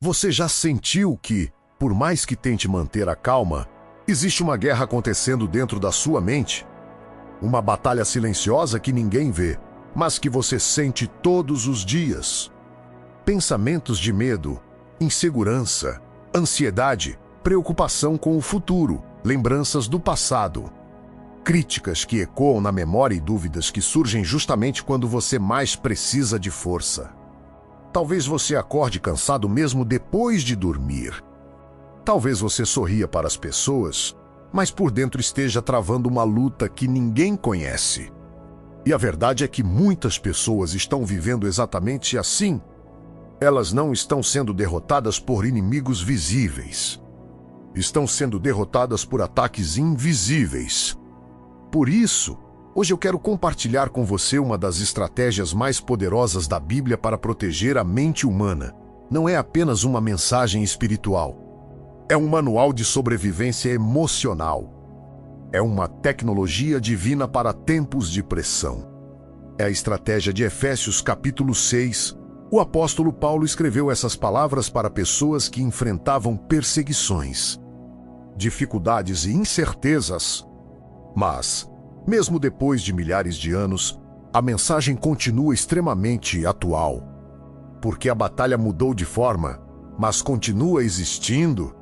Você já sentiu que, por mais que tente manter a calma, existe uma guerra acontecendo dentro da sua mente? Uma batalha silenciosa que ninguém vê, mas que você sente todos os dias. Pensamentos de medo, insegurança, ansiedade, preocupação com o futuro, lembranças do passado. Críticas que ecoam na memória e dúvidas que surgem justamente quando você mais precisa de força. Talvez você acorde cansado mesmo depois de dormir. Talvez você sorria para as pessoas, mas por dentro esteja travando uma luta que ninguém conhece. E a verdade é que muitas pessoas estão vivendo exatamente assim. Elas não estão sendo derrotadas por inimigos visíveis. Estão sendo derrotadas por ataques invisíveis. Por isso, hoje eu quero compartilhar com você uma das estratégias mais poderosas da Bíblia para proteger a mente humana. Não é apenas uma mensagem espiritual. É um manual de sobrevivência emocional. É uma tecnologia divina para tempos de pressão. É a estratégia de Efésios capítulo 6. O apóstolo Paulo escreveu essas palavras para pessoas que enfrentavam perseguições, dificuldades e incertezas. Mas, mesmo depois de milhares de anos, a mensagem continua extremamente atual. Porque a batalha mudou de forma, mas continua existindo.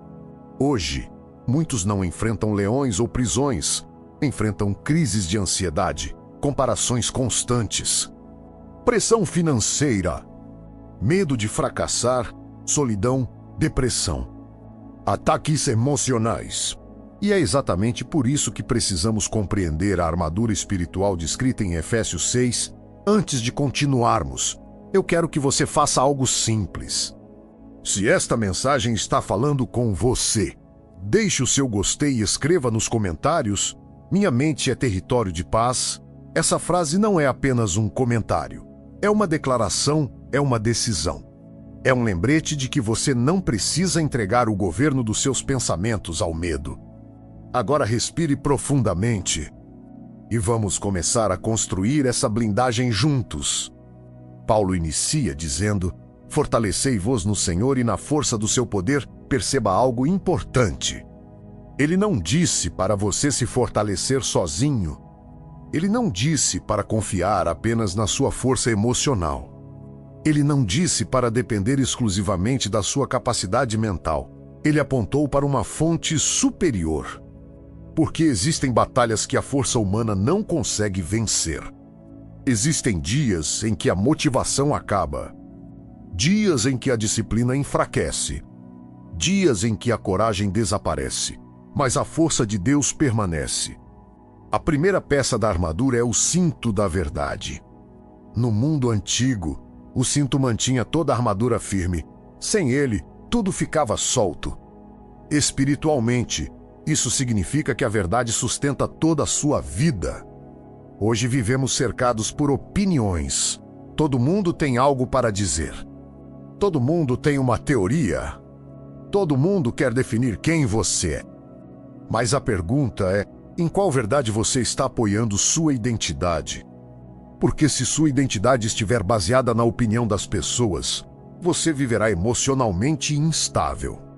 Hoje, muitos não enfrentam leões ou prisões, enfrentam crises de ansiedade, comparações constantes, pressão financeira, medo de fracassar, solidão, depressão, ataques emocionais. E é exatamente por isso que precisamos compreender a armadura espiritual descrita em Efésios 6. Antes de continuarmos, eu quero que você faça algo simples. Se esta mensagem está falando com você, deixe o seu gostei e escreva nos comentários: "Minha mente é território de paz". Essa frase não é apenas um comentário. É uma declaração, é uma decisão. É um lembrete de que você não precisa entregar o governo dos seus pensamentos ao medo. Agora respire profundamente e vamos começar a construir essa blindagem juntos. Paulo inicia dizendo: "Fortalecei-vos no Senhor e na força do seu poder". Perceba algo importante. Ele não disse para você se fortalecer sozinho. Ele não disse para confiar apenas na sua força emocional. Ele não disse para depender exclusivamente da sua capacidade mental. Ele apontou para uma fonte superior. Porque existem batalhas que a força humana não consegue vencer. Existem dias em que a motivação acaba. Dias em que a disciplina enfraquece. Dias em que a coragem desaparece. Mas a força de Deus permanece. A primeira peça da armadura é o cinto da verdade. No mundo antigo, o cinto mantinha toda a armadura firme. Sem ele, tudo ficava solto. Espiritualmente, isso significa que a verdade sustenta toda a sua vida. Hoje vivemos cercados por opiniões. Todo mundo tem algo para dizer. Todo mundo tem uma teoria. Todo mundo quer definir quem você é. Mas a pergunta é: em qual verdade você está apoiando sua identidade? Porque se sua identidade estiver baseada na opinião das pessoas, você viverá emocionalmente instável.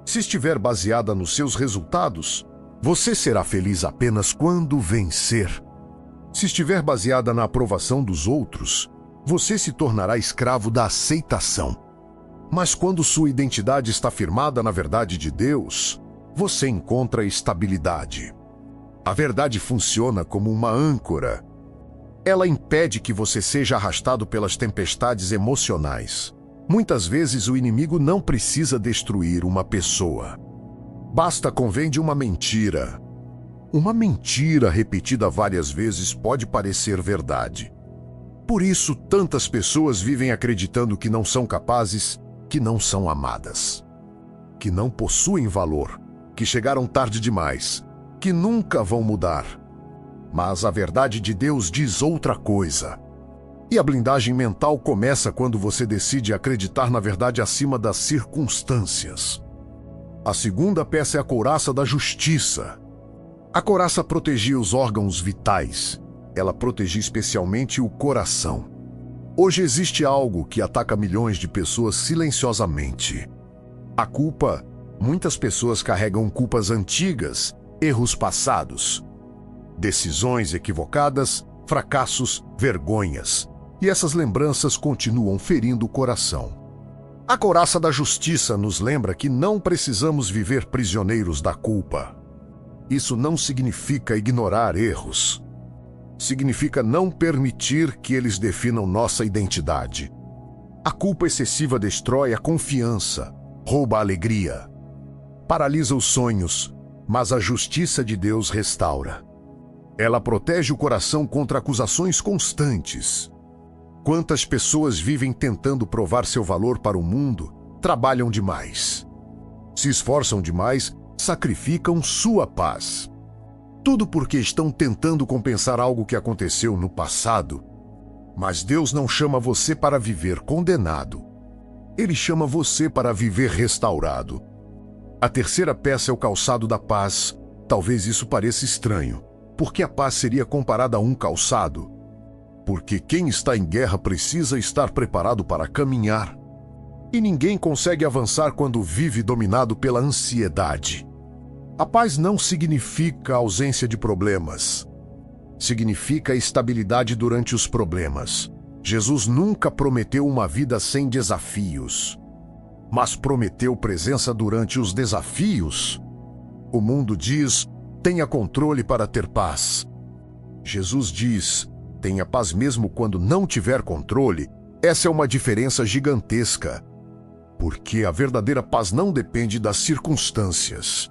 Se estiver baseada nos seus resultados, você será feliz apenas quando vencer. Se estiver baseada na aprovação dos outros, você se tornará escravo da aceitação. Mas quando sua identidade está firmada na verdade de Deus, você encontra estabilidade. A verdade funciona como uma âncora. Ela impede que você seja arrastado pelas tempestades emocionais. Muitas vezes o inimigo não precisa destruir uma pessoa. Basta convém de uma mentira. Uma mentira repetida várias vezes pode parecer verdade. Por isso, tantas pessoas vivem acreditando que não são capazes, que não são amadas, que não possuem valor, que chegaram tarde demais, que nunca vão mudar. Mas a verdade de Deus diz outra coisa. E a blindagem mental começa quando você decide acreditar na verdade acima das circunstâncias. A segunda peça é a couraça da justiça. A couraça protegia os órgãos vitais. Ela protegia especialmente o coração. Hoje existe algo que ataca milhões de pessoas silenciosamente. A culpa, muitas pessoas carregam culpas antigas, erros passados, decisões equivocadas, fracassos, vergonhas. E essas lembranças continuam ferindo o coração. A couraça da justiça nos lembra que não precisamos viver prisioneiros da culpa. Isso não significa ignorar erros. Significa não permitir que eles definam nossa identidade. A culpa excessiva destrói a confiança, rouba a alegria, paralisa os sonhos, mas a justiça de Deus restaura. Ela protege o coração contra acusações constantes. Quantas pessoas vivem tentando provar seu valor para o mundo, trabalham demais, se esforçam demais, sacrificam sua paz. Tudo porque estão tentando compensar algo que aconteceu no passado. Mas Deus não chama você para viver condenado. Ele chama você para viver restaurado. A terceira peça é o calçado da paz. Talvez isso pareça estranho, porque a paz seria comparada a um calçado. Porque quem está em guerra precisa estar preparado para caminhar. E ninguém consegue avançar quando vive dominado pela ansiedade. A paz não significa ausência de problemas. Significa estabilidade durante os problemas. Jesus nunca prometeu uma vida sem desafios, mas prometeu presença durante os desafios. O mundo diz, tenha controle para ter paz. Jesus diz, tenha paz mesmo quando não tiver controle. Essa é uma diferença gigantesca. Porque a verdadeira paz não depende das circunstâncias.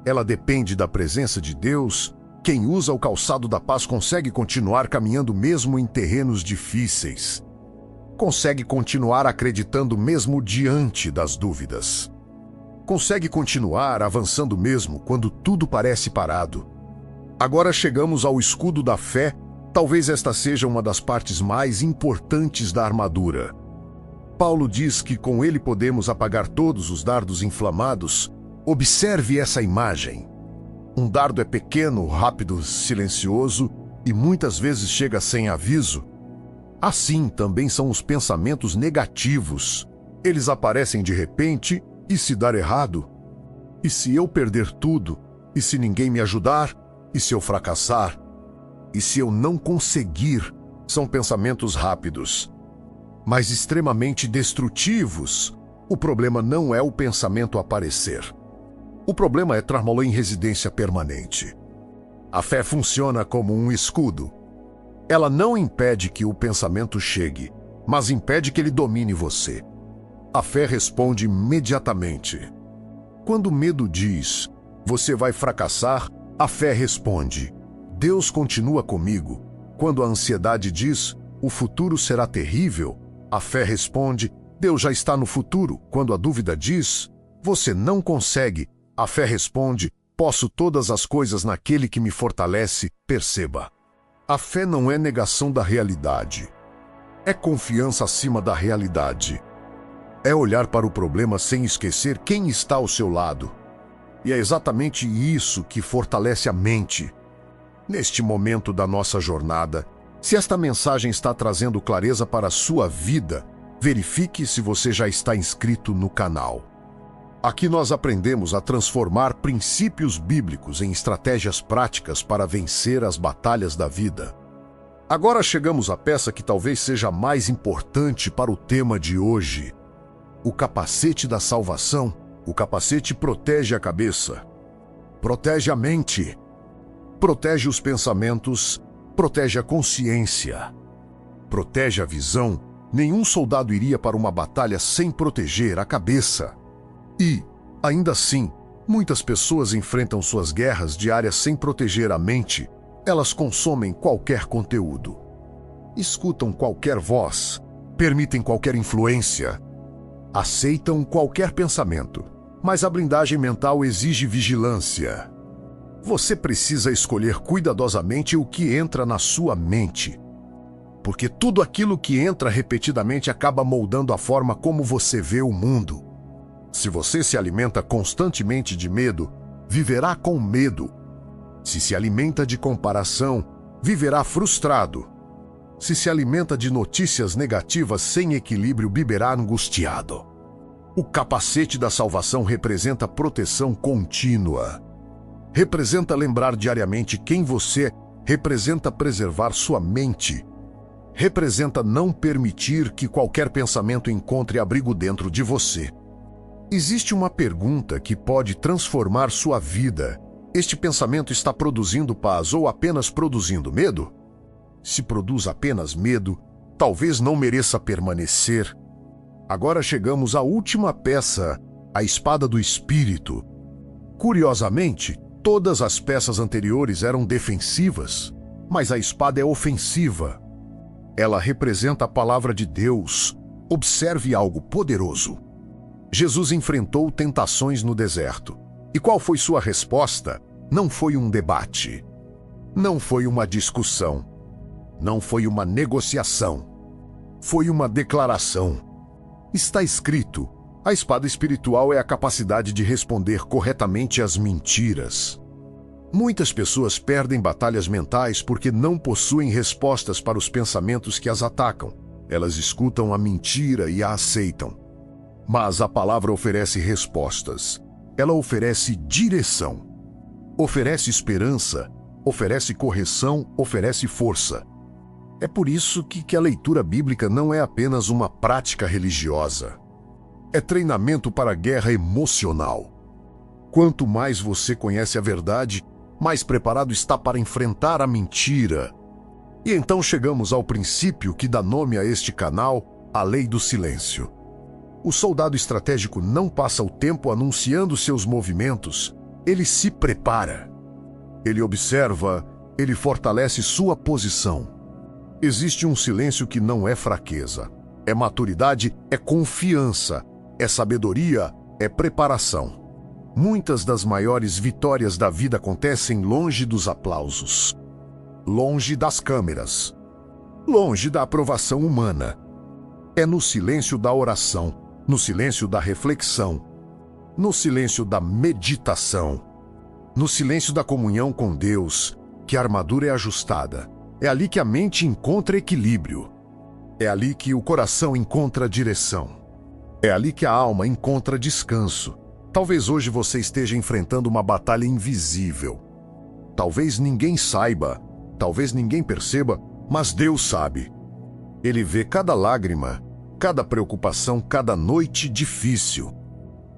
Ela depende da presença de Deus. Quem usa o calçado da paz consegue continuar caminhando mesmo em terrenos difíceis. Consegue continuar acreditando mesmo diante das dúvidas. Consegue continuar avançando mesmo quando tudo parece parado. Agora chegamos ao escudo da fé. Talvez esta seja uma das partes mais importantes da armadura. Paulo diz que com ele podemos apagar todos os dardos inflamados. Observe essa imagem. Um dardo é pequeno, rápido, silencioso e muitas vezes chega sem aviso. Assim também são os pensamentos negativos. Eles aparecem de repente e se dar errado. E se eu perder tudo? E se ninguém me ajudar? E se eu fracassar? E se eu não conseguir? São pensamentos rápidos, mas extremamente destrutivos. O problema não é o pensamento aparecer. O problema é tramá-lo em residência permanente. A fé funciona como um escudo. Ela não impede que o pensamento chegue, mas impede que ele domine você. A fé responde imediatamente. Quando o medo diz, você vai fracassar, a fé responde, Deus continua comigo. Quando a ansiedade diz, o futuro será terrível, a fé responde, Deus já está no futuro. Quando a dúvida diz, você não consegue, a fé responde, posso todas as coisas naquele que me fortalece. Perceba, a fé não é negação da realidade. É confiança acima da realidade. É olhar para o problema sem esquecer quem está ao seu lado. E é exatamente isso que fortalece a mente. Neste momento da nossa jornada, se esta mensagem está trazendo clareza para a sua vida, verifique se você já está inscrito no canal. Aqui nós aprendemos a transformar princípios bíblicos em estratégias práticas para vencer as batalhas da vida. Agora chegamos à peça que talvez seja a mais importante para o tema de hoje. O capacete da salvação. O capacete protege a cabeça, protege a mente, protege os pensamentos, protege a consciência, protege a visão. Nenhum soldado iria para uma batalha sem proteger a cabeça. E, ainda assim, muitas pessoas enfrentam suas guerras diárias sem proteger a mente. Elas consomem qualquer conteúdo, escutam qualquer voz, permitem qualquer influência, aceitam qualquer pensamento. Mas a blindagem mental exige vigilância. Você precisa escolher cuidadosamente o que entra na sua mente. Porque tudo aquilo que entra repetidamente acaba moldando a forma como você vê o mundo. Se você se alimenta constantemente de medo, viverá com medo. Se se alimenta de comparação, viverá frustrado. Se se alimenta de notícias negativas sem equilíbrio, viverá angustiado. O capacete da salvação representa proteção contínua. Representa lembrar diariamente quem você é, representa preservar sua mente. Representa não permitir que qualquer pensamento encontre abrigo dentro de você. Existe uma pergunta que pode transformar sua vida. Este pensamento está produzindo paz ou apenas produzindo medo? Se produz apenas medo, talvez não mereça permanecer. Agora chegamos à última peça, a espada do Espírito. Curiosamente, todas as peças anteriores eram defensivas, mas a espada é ofensiva. Ela representa a palavra de Deus. Observe algo poderoso. Jesus enfrentou tentações no deserto. E qual foi sua resposta? Não foi um debate. Não foi uma discussão. Não foi uma negociação. Foi uma declaração. Está escrito: a espada espiritual é a capacidade de responder corretamente às mentiras. Muitas pessoas perdem batalhas mentais porque não possuem respostas para os pensamentos que as atacam. Elas escutam a mentira e a aceitam. Mas a palavra oferece respostas. Ela oferece direção. Oferece esperança, oferece correção, oferece força. É por isso que a leitura bíblica não é apenas uma prática religiosa. É treinamento para a guerra emocional. Quanto mais você conhece a verdade, mais preparado está para enfrentar a mentira. E então chegamos ao princípio que dá nome a este canal, a lei do silêncio. O soldado estratégico não passa o tempo anunciando seus movimentos, ele se prepara. Ele observa, ele fortalece sua posição. Existe um silêncio que não é fraqueza. É maturidade, é confiança, é sabedoria, é preparação. Muitas das maiores vitórias da vida acontecem longe dos aplausos, longe das câmeras, longe da aprovação humana. É no silêncio da oração, no silêncio da reflexão, no silêncio da meditação, no silêncio da comunhão com Deus, que a armadura é ajustada. É ali que a mente encontra equilíbrio. É ali que o coração encontra direção. É ali que a alma encontra descanso. Talvez hoje você esteja enfrentando uma batalha invisível. Talvez ninguém saiba, talvez ninguém perceba, mas Deus sabe. Ele vê cada lágrima, cada preocupação, cada noite difícil,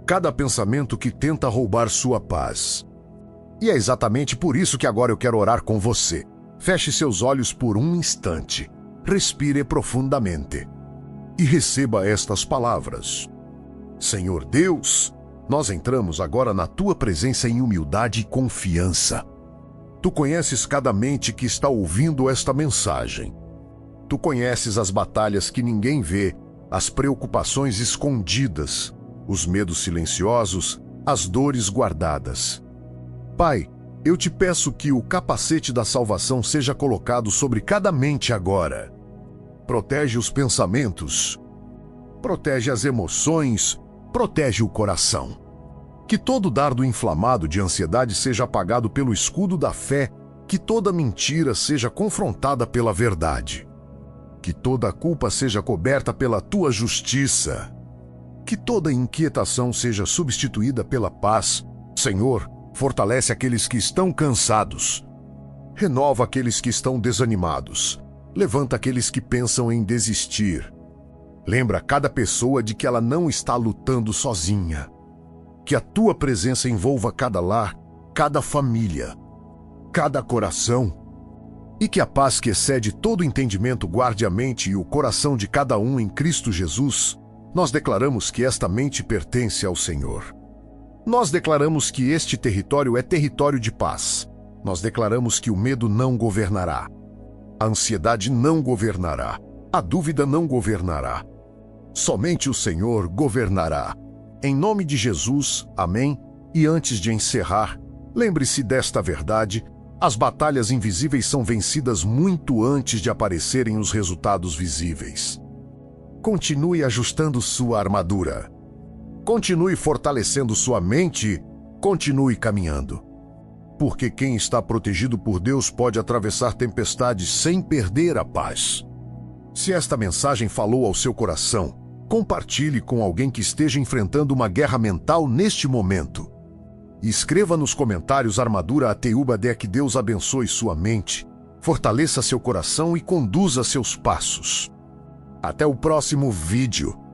cada pensamento que tenta roubar sua paz. E é exatamente por isso que agora eu quero orar com você. Feche seus olhos por um instante, respire profundamente e receba estas palavras. Senhor Deus, nós entramos agora na Tua presença em humildade e confiança. Tu conheces cada mente que está ouvindo esta mensagem. Tu conheces as batalhas que ninguém vê, as preocupações escondidas, os medos silenciosos, as dores guardadas. Pai, eu te peço que o capacete da salvação seja colocado sobre cada mente agora. Protege os pensamentos, protege as emoções, protege o coração. Que todo dardo inflamado de ansiedade seja apagado pelo escudo da fé, que toda mentira seja confrontada pela verdade. Que toda culpa seja coberta pela tua justiça. Que toda inquietação seja substituída pela paz. Senhor, fortalece aqueles que estão cansados. Renova aqueles que estão desanimados. Levanta aqueles que pensam em desistir. Lembra cada pessoa de que ela não está lutando sozinha. Que a tua presença envolva cada lar, cada família, cada coração. E que a paz que excede todo entendimento guarde a mente e o coração de cada um em Cristo Jesus. Nós declaramos que esta mente pertence ao Senhor. Nós declaramos que este território é território de paz. Nós declaramos que o medo não governará. A ansiedade não governará. A dúvida não governará. Somente o Senhor governará. Em nome de Jesus, amém. E antes de encerrar, lembre-se desta verdade: as batalhas invisíveis são vencidas muito antes de aparecerem os resultados visíveis. Continue ajustando sua armadura. Continue fortalecendo sua mente, continue caminhando. Porque quem está protegido por Deus pode atravessar tempestades sem perder a paz. Se esta mensagem falou ao seu coração, Compartilhe com alguém que esteja enfrentando uma guerra mental neste momento. E escreva nos comentários Armadura Ateuba Dé. Que Deus abençoe sua mente, fortaleça seu coração e conduza seus passos. Até o próximo vídeo.